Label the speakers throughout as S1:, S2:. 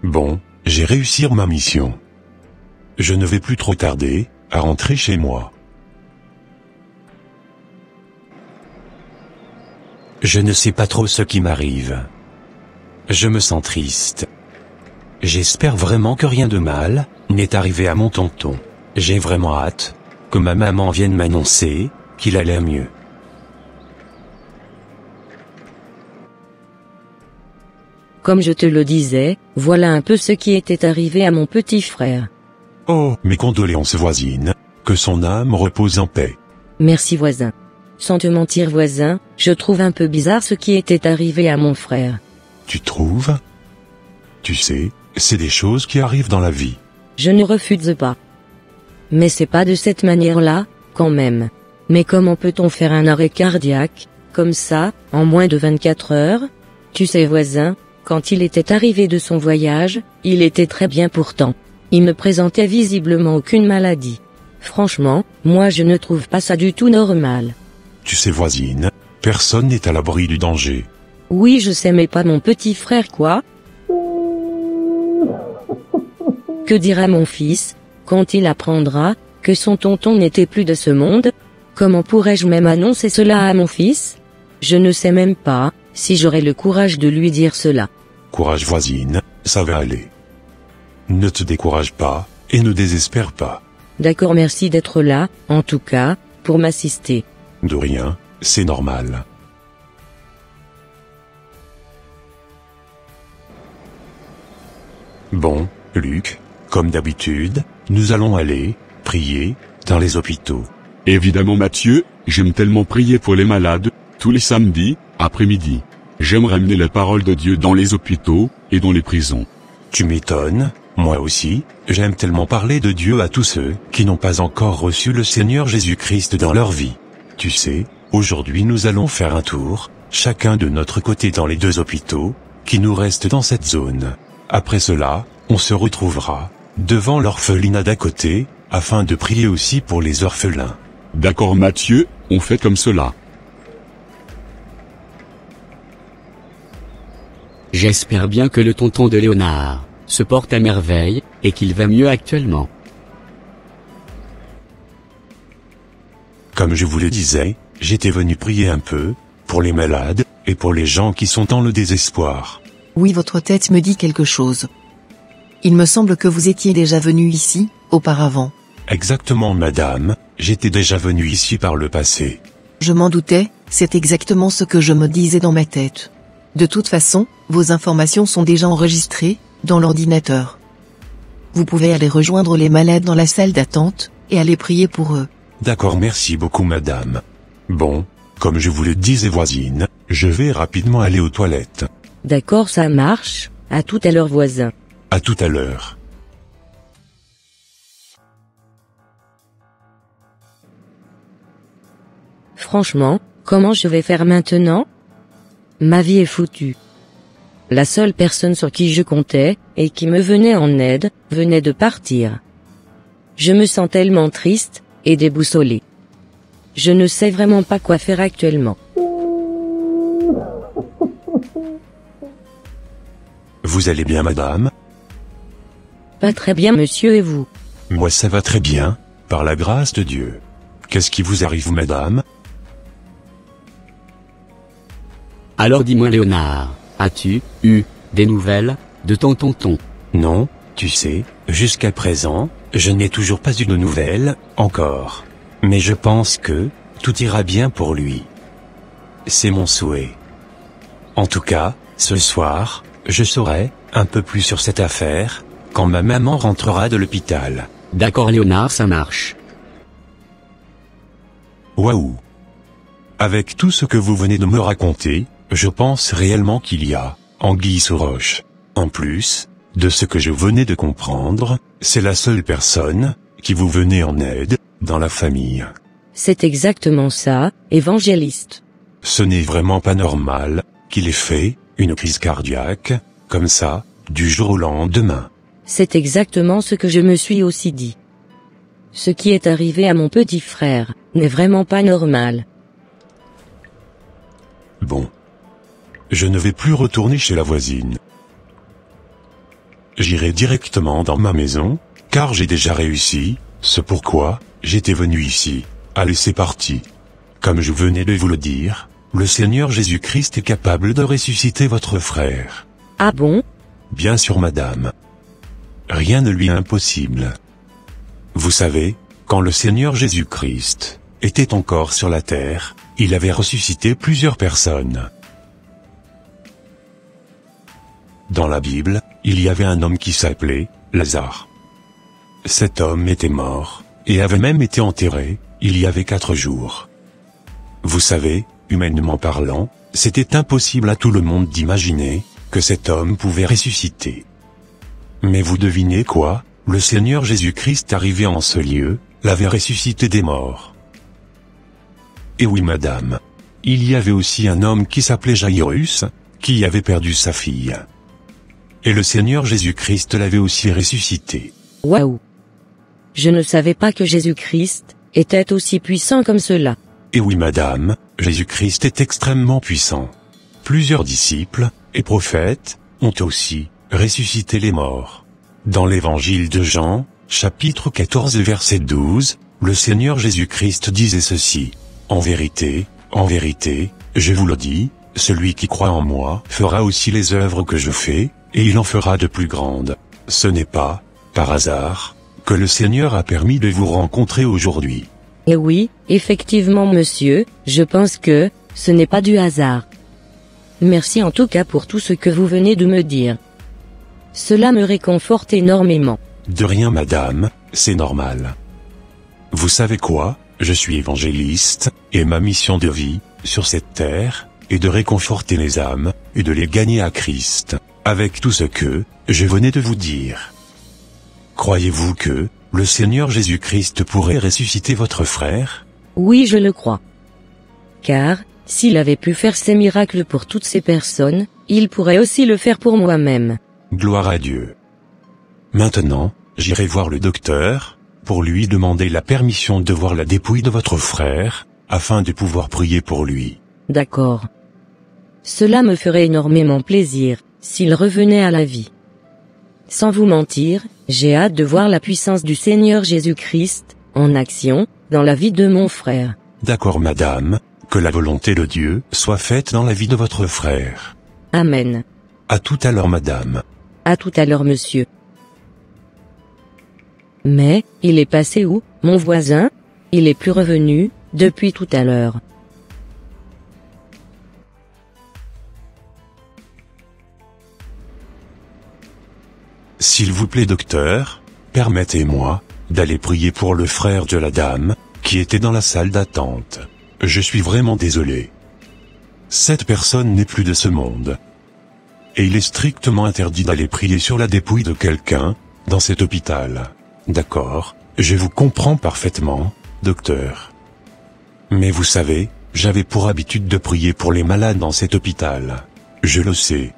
S1: Bon, j'ai réussi ma mission. Je ne vais plus trop tarder à rentrer chez moi.
S2: Je ne sais pas trop ce qui m'arrive. Je me sens triste. J'espère vraiment que rien de mal n'est arrivé à mon tonton. J'ai vraiment hâte que ma maman vienne m'annoncer qu'il allait mieux.
S3: Comme je te le disais, voilà un peu ce qui était arrivé à mon petit frère.
S1: Oh, mes condoléances voisines, que son âme repose en paix.
S3: Merci voisin. Sans te mentir voisin, je trouve un peu bizarre ce qui était arrivé à mon frère.
S1: Tu trouves? Tu sais, c'est des choses qui arrivent dans la vie.
S3: Je ne refuse pas. Mais c'est pas de cette manière-là, quand même. Mais comment peut-on faire un arrêt cardiaque, comme ça, en moins de 24 heures? Tu sais voisin, quand il était arrivé de son voyage, il était très bien pourtant. Il ne présentait visiblement aucune maladie. Franchement, moi je ne trouve pas ça du tout normal.
S1: Tu sais voisine, personne n'est à l'abri du danger.
S3: Oui je sais mais pas mon petit frère quoi. Que dira mon fils, quand il apprendra, que son tonton n'était plus de ce monde? Comment pourrais-je même annoncer cela à mon fils? Je ne sais même pas, si j'aurai le courage de lui dire cela.
S1: Courage voisine, ça va aller. Ne te décourage pas, et ne désespère pas.
S3: D'accord merci d'être là, en tout cas, pour m'assister.
S1: De rien, c'est normal. Bon, Luc, comme d'habitude, nous allons aller prier dans les hôpitaux.
S4: Évidemment Mathieu, j'aime tellement prier pour les malades, tous les samedis, après-midi. J'aime ramener la parole de Dieu dans les hôpitaux, et dans les prisons.
S1: Tu m'étonnes, moi aussi, j'aime tellement parler de Dieu à tous ceux qui n'ont pas encore reçu le Seigneur Jésus-Christ dans leur vie. Tu sais, aujourd'hui nous allons faire un tour, chacun de notre côté dans les 2 hôpitaux, qui nous restent dans cette zone. Après cela, on se retrouvera devant l'orphelinat d'à côté, afin de prier aussi pour les orphelins.
S4: D'accord Mathieu, on fait comme cela.
S5: J'espère bien que le tonton de Léonard se porte à merveille, et qu'il va mieux actuellement.
S1: Comme je vous le disais, j'étais venu prier un peu, pour les malades, et pour les gens qui sont dans le désespoir.
S6: Oui, votre tête me dit quelque chose. Il me semble que vous étiez déjà venu ici, auparavant.
S1: Exactement madame, j'étais déjà venu ici par le passé.
S6: Je m'en doutais, c'est exactement ce que je me disais dans ma tête. De toute façon, vos informations sont déjà enregistrées, dans l'ordinateur. Vous pouvez aller rejoindre les malades dans la salle d'attente, et aller prier pour eux.
S1: D'accord merci beaucoup madame. Bon, comme je vous le disais voisine, je vais rapidement aller aux toilettes.
S3: D'accord ça marche, à tout à l'heure voisin.
S1: À tout à l'heure.
S3: Franchement, comment je vais faire maintenant? Ma vie est foutue. La seule personne sur qui je comptais, et qui me venait en aide, venait de partir. Je me sens tellement triste, et déboussolé. Je ne sais vraiment pas quoi faire actuellement.
S1: Vous allez bien madame?
S3: Pas très bien monsieur et vous?
S1: Moi ça va très bien, par la grâce de Dieu. Qu'est-ce qui vous arrive madame?
S5: Alors dis-moi Léonard, as-tu eu des nouvelles de ton tonton?
S2: Non, tu sais, jusqu'à présent, je n'ai toujours pas eu de nouvelles, encore. Mais je pense que tout ira bien pour lui. C'est mon souhait. En tout cas, ce soir, je saurai un peu plus sur cette affaire, quand ma maman rentrera de l'hôpital.
S5: D'accord Léonard, ça marche.
S1: Waouh! Avec tout ce que vous venez de me raconter, je pense réellement qu'il y a anguille sous roche. En plus, de ce que je venais de comprendre, c'est la seule personne qui vous venait en aide dans la famille.
S3: C'est exactement ça, évangéliste.
S1: Ce n'est vraiment pas normal qu'il ait fait une crise cardiaque, comme ça, du jour au lendemain.
S3: C'est exactement ce que je me suis aussi dit. Ce qui est arrivé à mon petit frère n'est vraiment pas normal.
S1: Bon. Je ne vais plus retourner chez la voisine. j'irai directement dans ma maison, car j'ai déjà réussi, c'est pourquoi j'étais venu ici. Allez, c'est parti. Comme je venais de vous le dire, le Seigneur Jésus-Christ est capable de ressusciter votre frère.
S3: Ah bon?
S1: Bien sûr, madame. Rien ne lui est impossible. Vous savez, quand le Seigneur Jésus-Christ était encore sur la terre, il avait ressuscité plusieurs personnes. Dans la Bible, il y avait un homme qui s'appelait Lazare. Cet homme était mort, et avait même été enterré, il y avait 4 jours. Vous savez, humainement parlant, c'était impossible à tout le monde d'imaginer que cet homme pouvait ressusciter. Mais vous devinez quoi? Le Seigneur Jésus-Christ arrivé en ce lieu, l'avait ressuscité des morts. Et oui, madame. Il y avait aussi un homme qui s'appelait Jairus, qui avait perdu sa fille. Et le Seigneur Jésus-Christ l'avait aussi ressuscité.
S3: Waouh! Je ne savais pas que Jésus-Christ était aussi puissant comme cela.
S1: Et oui, madame, Jésus-Christ est extrêmement puissant. Plusieurs disciples et prophètes ont aussi ressuscité les morts. Dans l'évangile de Jean, chapitre 14 verset 12, le Seigneur Jésus-Christ disait ceci: en vérité, je vous le dis, celui qui croit en moi fera aussi les œuvres que je fais, et il en fera de plus grandes. Ce n'est pas, par hasard, que le Seigneur a permis de vous rencontrer aujourd'hui.
S3: Et oui, effectivement monsieur, je pense que ce n'est pas du hasard. Merci en tout cas pour tout ce que vous venez de me dire. Cela me réconforte énormément.
S1: De rien, madame, c'est normal. Vous savez quoi? Je suis évangéliste, et ma mission de vie, sur cette terre, est de réconforter les âmes, et de les gagner à Christ, avec tout ce que je venais de vous dire. Croyez-vous que le Seigneur Jésus-Christ pourrait ressusciter votre frère?
S3: Oui, je le crois. Car, s'il avait pu faire ces miracles pour toutes ces personnes, il pourrait aussi le faire pour moi-même.
S1: Gloire à Dieu. Maintenant, j'irai voir le docteur, pour lui demander la permission de voir la dépouille de votre frère, afin de pouvoir prier pour lui.
S3: D'accord. Cela me ferait énormément plaisir, s'il revenait à la vie. Sans vous mentir, j'ai hâte de voir la puissance du Seigneur Jésus-Christ, en action, dans la vie de mon frère.
S1: D'accord, madame, que la volonté de Dieu soit faite dans la vie de votre frère.
S3: Amen.
S1: À tout à l'heure, madame.
S3: À tout à l'heure, monsieur. Mais, il est passé où, mon voisin? Il est plus revenu, depuis tout à l'heure.
S1: S'il vous plaît, docteur, permettez-moi d'aller prier pour le frère de la dame, qui était dans la salle d'attente. Je suis vraiment désolé. Cette personne n'est plus de ce monde. Et il est strictement interdit d'aller prier sur la dépouille de quelqu'un, dans cet hôpital. D'accord, je vous comprends parfaitement, docteur. Mais vous savez, j'avais pour habitude de prier pour les malades dans cet hôpital. Je le sais.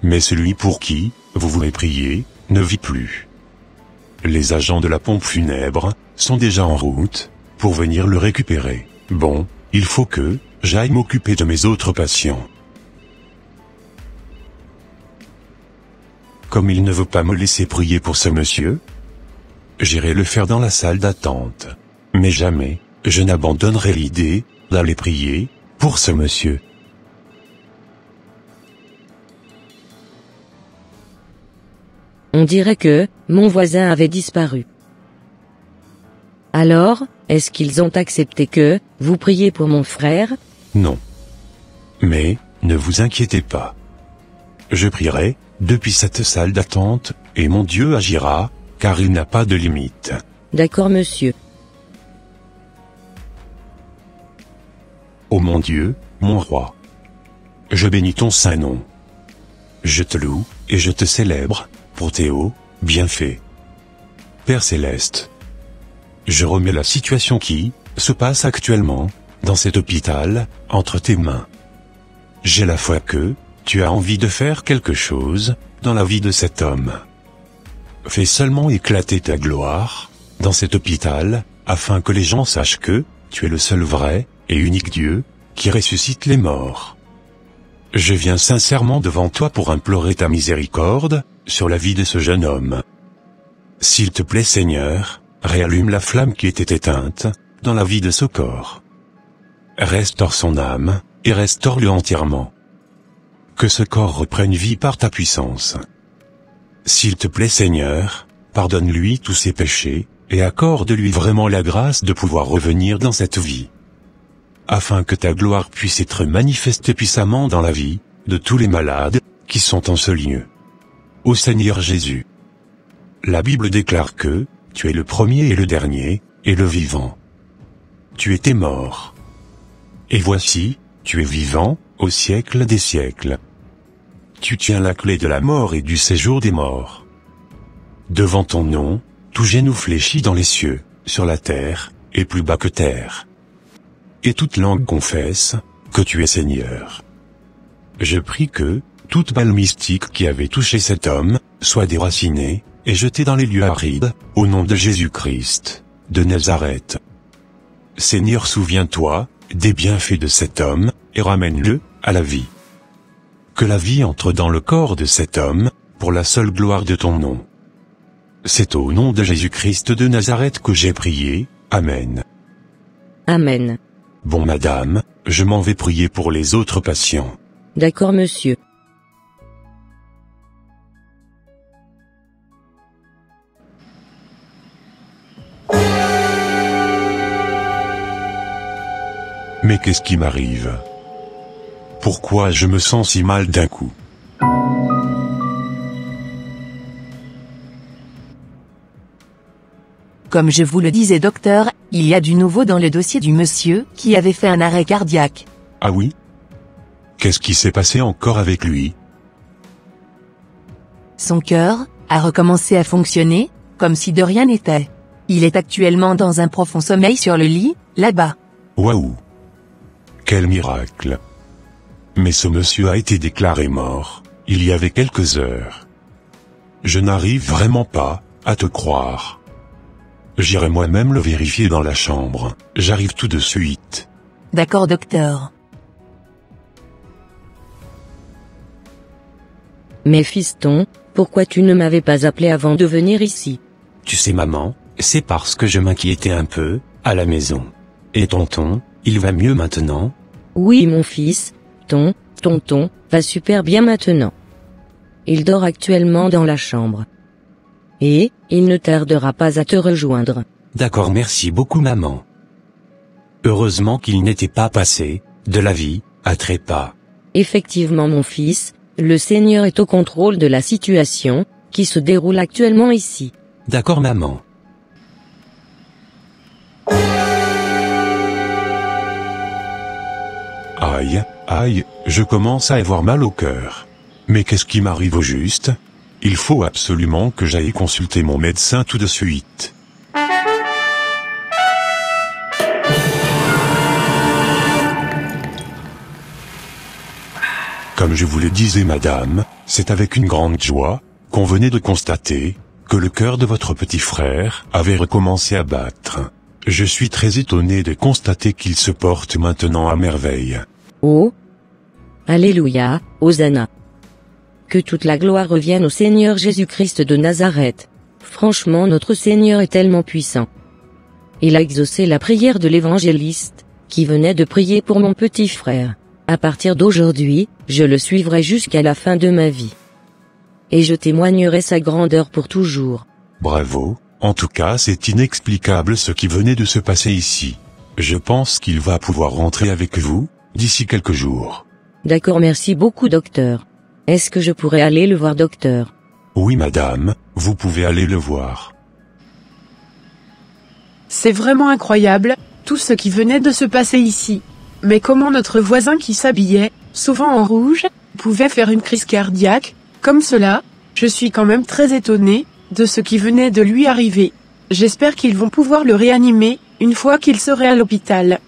S1: Mais celui pour qui vous voulez prier ne vit plus. Les agents de la pompe funèbre sont déjà en route pour venir le récupérer. Bon, il faut que j'aille m'occuper de mes autres patients. Comme il ne veut pas me laisser prier pour ce monsieur, j'irai le faire dans la salle d'attente. Mais jamais, je n'abandonnerai l'idée d'aller prier pour ce monsieur.
S3: On dirait que mon voisin avait disparu. Alors, est-ce qu'ils ont accepté que vous priez pour mon frère?
S1: Non. Mais, ne vous inquiétez pas. Je prierai depuis cette salle d'attente, et mon Dieu agira, car il n'a pas de limite.
S3: D'accord, monsieur.
S1: Ô mon Dieu, mon roi. Je bénis ton saint nom. Je te loue, et je te célèbre, pour tes hauts bienfaits. Père céleste, je remets la situation qui se passe actuellement, dans cet hôpital, entre tes mains. J'ai la foi que tu as envie de faire quelque chose dans la vie de cet homme. Fais seulement éclater ta gloire dans cet hôpital, afin que les gens sachent que tu es le seul vrai et unique Dieu qui ressuscite les morts. je viens sincèrement devant toi pour implorer ta miséricorde, sur la vie de ce jeune homme. S'il te plaît Seigneur, réallume la flamme qui était éteinte, dans la vie de ce corps. Restaure son âme, et restaure-le entièrement. Que ce corps reprenne vie par ta puissance. S'il te plaît Seigneur, pardonne-lui tous ses péchés, et accorde-lui vraiment la grâce de pouvoir revenir dans cette vie. Afin que ta gloire puisse être manifestée puissamment dans la vie, de tous les malades, qui sont en ce lieu. Ô Seigneur Jésus. La Bible déclare que, tu es le premier et le dernier, et le vivant. Tu étais mort. Et voici, tu es vivant, au siècle des siècles. Tu tiens la clé de la mort et du séjour des morts. Devant ton nom, tout genou fléchit dans les cieux, sur la terre, et plus bas que terre. Et toute langue confesse, que tu es Seigneur. Je prie que, toute balle mystique qui avait touché cet homme, soit déracinée, et jetée dans les lieux arides, au nom de Jésus-Christ, de Nazareth. Seigneur, souviens-toi, des bienfaits de cet homme, et ramène-le, à la vie. Que la vie entre dans le corps de cet homme, pour la seule gloire de ton nom. C'est au nom de Jésus-Christ de Nazareth que j'ai prié, Amen.
S3: Amen.
S1: Bon madame, je m'en vais prier pour les autres patients.
S3: D'accord monsieur.
S1: Mais qu'est-ce qui m'arrive? Pourquoi je me sens si mal d'un coup?
S6: Comme je vous le disais docteur, il y a du nouveau dans le dossier du monsieur qui avait fait un arrêt cardiaque.
S1: Ah oui? Qu'est-ce qui s'est passé encore avec lui?
S6: Son cœur a recommencé à fonctionner, comme si de rien n'était. Il est actuellement dans un profond sommeil sur le lit, là-bas.
S1: Waouh! Quel miracle! Mais ce monsieur a été déclaré mort, il y avait quelques heures. Je n'arrive vraiment pas, à te croire. J'irai moi-même le vérifier dans la chambre, j'arrive tout de suite.
S6: D'accord docteur.
S3: Mais fiston, pourquoi tu ne m'avais pas appelé avant de venir ici?
S2: Tu sais maman, c'est parce que je m'inquiétais un peu, à la maison. Et tonton, il va mieux maintenant?
S3: Oui mon fils, tonton, va super bien maintenant. Il dort actuellement dans la chambre. Et, il ne tardera pas à te rejoindre.
S2: D'accord, merci beaucoup maman. Heureusement qu'il n'était pas passé, de la vie, à trépas.
S3: Effectivement mon fils, le Seigneur est au contrôle de la situation, qui se déroule actuellement ici.
S2: D'accord maman.
S1: Aïe, je commence à avoir mal au cœur. Mais qu'est-ce qui m'arrive au juste? Il faut absolument que j'aille consulter mon médecin tout de suite. Comme je vous le disais madame, c'est avec une grande joie, qu'on venait de constater, que le cœur de votre petit frère avait recommencé à battre. Je suis très étonné de constater qu'il se porte maintenant à merveille.
S3: Oh! Alléluia, Hosanna! Que toute la gloire revienne au Seigneur Jésus-Christ de Nazareth. Franchement notre Seigneur est tellement puissant. Il a exaucé la prière de l'évangéliste, qui venait de prier pour mon petit frère. À partir d'aujourd'hui, je le suivrai jusqu'à la fin de ma vie. Et je témoignerai sa grandeur pour toujours.
S1: Bravo, en tout cas c'est inexplicable ce qui venait de se passer ici. Je pense qu'il va pouvoir rentrer avec vous, d'ici quelques jours.
S3: D'accord, merci beaucoup docteur. Est-ce que je pourrais aller le voir docteur?
S1: Oui madame, vous pouvez aller le voir.
S7: C'est vraiment incroyable, tout ce qui venait de se passer ici. Mais comment notre voisin qui s'habillait, souvent en rouge, pouvait faire une crise cardiaque, comme cela? Je suis quand même très étonné, de ce qui venait de lui arriver. J'espère qu'ils vont pouvoir le réanimer, une fois qu'il serait à l'hôpital.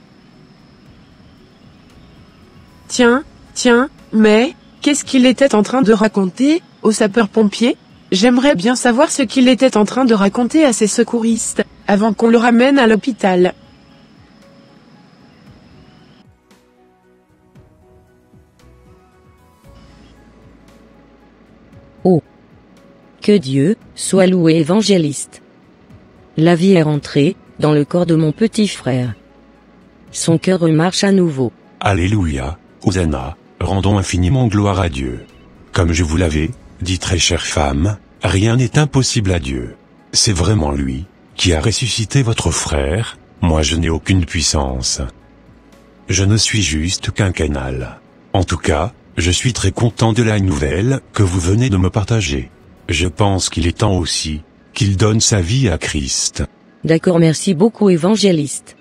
S7: Tiens, mais, qu'est-ce qu'il était en train de raconter, aux sapeurs-pompiers? J'aimerais bien savoir ce qu'il était en train de raconter à ces secouristes, avant qu'on le ramène à l'hôpital.
S3: Oh! Que Dieu soit loué évangéliste. La vie est rentrée dans le corps de mon petit frère. Son cœur remarche à nouveau.
S1: Alléluia, Hosanna, rendons infiniment gloire à Dieu. Comme je vous l'avais dit, très chère femme, rien n'est impossible à Dieu. C'est vraiment lui qui a ressuscité votre frère, moi je n'ai aucune puissance. Je ne suis juste qu'un canal. En tout cas, je suis très content de la nouvelle que vous venez de me partager. Je pense qu'il est temps aussi qu'il donne sa vie à Christ.
S3: D'accord, merci beaucoup évangéliste.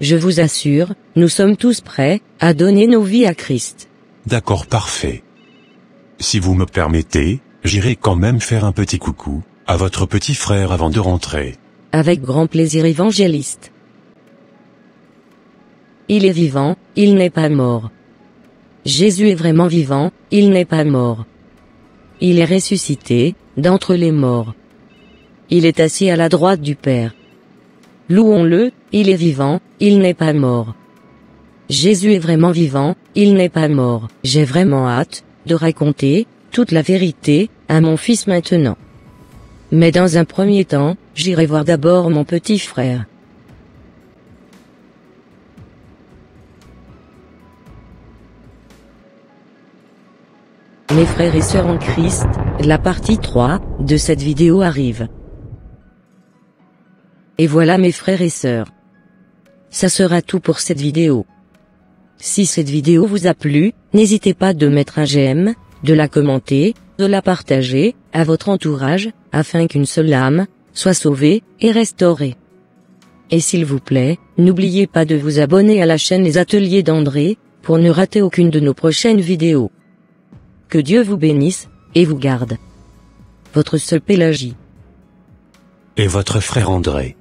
S3: Je vous assure, nous sommes tous prêts à donner nos vies à Christ.
S1: D'accord, parfait. Si vous me permettez, j'irai quand même faire un petit coucou à votre petit frère avant de rentrer.
S3: Avec grand plaisir évangéliste. Il est vivant, il n'est pas mort. Jésus est vraiment vivant, il n'est pas mort. Il est ressuscité d'entre les morts. Il est assis à la droite du Père. Louons-le, il est vivant, il n'est pas mort. Jésus est vraiment vivant, il n'est pas mort. J'ai vraiment hâte de raconter toute la vérité à mon fils maintenant. Mais dans un premier temps, j'irai voir d'abord mon petit frère. Mes frères et sœurs en Christ, la partie 3 de cette vidéo arrive. Et voilà mes frères et sœurs. Ça sera tout pour cette vidéo. Si cette vidéo vous a plu, n'hésitez pas de mettre un j'aime, de la commenter, de la partager à votre entourage, afin qu'une seule âme soit sauvée et restaurée. Et s'il vous plaît, n'oubliez pas de vous abonner à la chaîne Les Ateliers d'André, pour ne rater aucune de nos prochaines vidéos. Que Dieu vous bénisse, et vous garde. Votre sœur Pélagie.
S1: Et votre frère André.